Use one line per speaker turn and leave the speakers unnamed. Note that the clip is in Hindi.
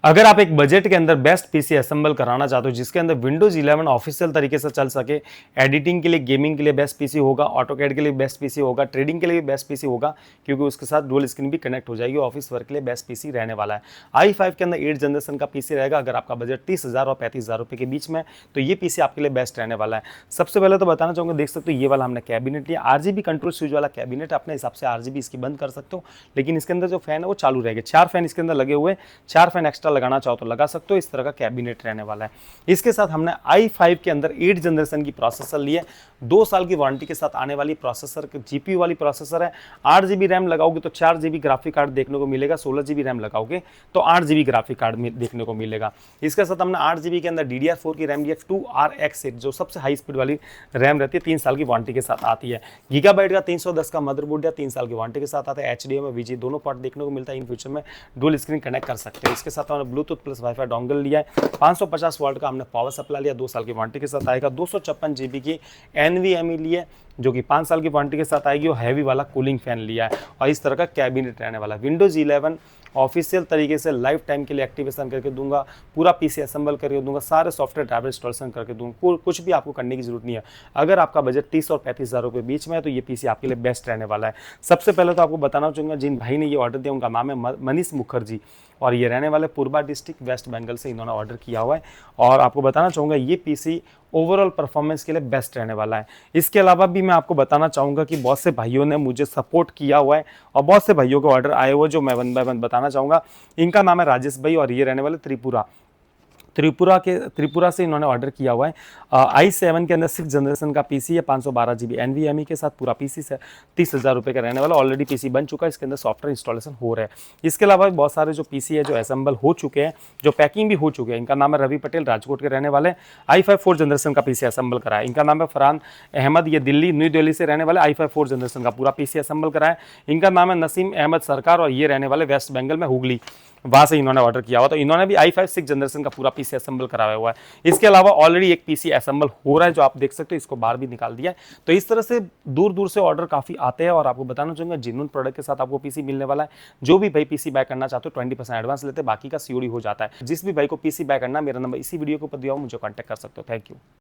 अगर आप एक बजट के अंदर बेस्ट पीसी असेंबल कराना चाहते हो जिसके अंदर विंडोज 11 ऑफिशियल तरीके से चल सके, एडिटिंग के लिए, गेमिंग के लिए बेस्ट पीसी होगा, ऑटोकैड के लिए बेस्ट पीसी होगा, ट्रेडिंग के लिए भी बेस्ट पीसी होगा क्योंकि उसके साथ डुअल स्क्रीन भी कनेक्ट हो जाएगी, ऑफिस वर्क के लिए बेस्ट पीसी रहने वाला है। i5 के अंदर 8 जनरेशन का पीसी रहेगा। अगर आपका बजट 30,000 और 35,000 रुपए के बीच में, तो ये पीसी आपके लिए बेस्ट रहने वाला है। सबसे पहले तो बताना चाहूंगा, देख सकते हो ये वाला हमने कैबिनेट लिया, आरजीबी कंट्रोल स्विच वाला कैबिनेट, अपने हिसाब से आरजीबी इसकी बंद कर सकते हो, लेकिन इसके अंदर जो फैन है वो चालू रहेगा। 4 फैन इसके अंदर लगे हुए, 4 फैन एक्स्ट्रा लगाना चाहो तो लगा सकते हो। इस तरह का कैबिनेट रहने वाला है। इसके साथ हमने i5 के अंदर 8 जनरेशन की प्रोसेसर ली है, 2 साल की वारंटी के साथ आने वाली प्रोसेसर, जीपीयू वाली प्रोसेसर है। 8 जीबी रैम लगाओगे तो 4 जीबी ग्राफिक कार्ड देखने को मिलेगा, 16 जीबी रैम लगाओगे तो 8 जीबी ग्राफिक कार्ड में देखने को मिलेगा। इसके साथ हमने 8 जीबी के अंदर DDR4 की रैम लिया, 2RX जो सबसे हाई स्पीड वाली रैम रहती है, 3 साल की वारंटी के साथ आती है। गीगाबाइट का 310 का मदरबोर्ड या 3 साल की वारंटी के साथ आता है। HDMI VGA दोनों पोर्ट देखने को मिलता है। इन फ्यूचर में डुअल स्क्रीन कनेक्ट कर सकते हैं। इसके साथ हमने ब्लूटूथ प्लस वाईफाई डोंगल लिया है। 550 वाट का हमने पावर सप्लाई लिया, 2 साल की वारंटी के साथ आएगा। 256 जीबी की NVMe ली है जो कि 5 साल की वारंटी के साथ आएगी, और हैवी वाला कूलिंग फैन लिया है, और इस तरह का कैबिनेट रहने वाला है। विंडोज 11 ऑफिशियल तरीके से लाइफ टाइम के लिए एक्टिवेशन करके दूंगा, पूरा पीसी असेंबल करके दूंगा, सारे सॉफ्टवेयर ड्राइवर इंस्टॉलेशन करके दूंगा, कुछ भी आपको करने की जरूरत नहीं है। अगर आपका बजट 30 और 35,000 रुपये बीच में है तो ये पीसी आपके लिए बेस्ट रहने वाला है। सबसे पहले तो आपको बताना चाहूँगा, जिन भाई ने ये ऑर्डर दिया उनका नाम है मनीष मुखर्जी, और ये रहने वाले पूर्वा डिस्ट्रिक्ट वेस्ट बंगाल से इन्होंने ऑर्डर किया हुआ है। और आपको बताना चाहूँगा ये पीसी ओवरऑल परफॉर्मेंस के लिए बेस्ट रहने वाला है। इसके अलावा भी मैं आपको बताना चाहूँगा कि बहुत से भाइयों ने मुझे सपोर्ट किया हुआ है और बहुत से भाइयों के ऑर्डर आए हुए जो मैं 1 बाय 1 बताना चाहूँगा। इनका नाम है राजेश भाई, और ये रहने वाले त्रिपुरा से इन्होंने ऑर्डर किया हुआ है। i7 के अंदर 6 जनरेशन का पीसी है, 512 जीबी NVMe के साथ पूरा पीसी से 30,000 रुपये का रहने वाला। ऑलरेडी पीसी बन चुका है, इसके अंदर सॉफ्टवेयर इंस्टॉलेशन हो रहा है। इसके अलावा बहुत सारे जो पीसी है जो असेंबल हो चुके हैं, जो पैकिंग भी हो चुके हैं। इनका नाम है रवि पटेल, राजकोट के रहने वाले, i5 4 जनरेशन का पीसी असेंबल करा है। इनका नाम है फरहान अहमद, ये न्यू दिल्ली से रहने वाले, i5 4 जनरेशन का पूरा पीसी असेंबल करा है। इनका नाम है नसीम अहमद सरकार, और ये रहने वाले वेस्ट बंगाल में हुगली, वहां से इन्होंने ऑर्डर किया हुआ। तो इन्होंने भी i5 6 जनरेशन का पूरा पीसी असेंबल कराया हुआ है। इसके अलावा ऑलरेडी एक पीसी असेंबल हो रहा है जो आप देख सकते हो, इसको बाहर भी निकाल दिया है। तो इस तरह से दूर दूर से ऑर्डर काफी आते हैं, और आपको बताना चाहूंगा जेन्युइन प्रोडक्ट के साथ आपको पीसी मिलने वाला है। जो भी भाई पीसी बाय करना चाहते हो 20% एडवांस लेते हैं, बाकी का COD हो जाता है। जिस भी भाई को पीसी बाय करना, मेरा नंबर इसी वीडियो के ऊपर दिया हो, मुझे कॉन्टैक्ट कर सकते हो। Thank you.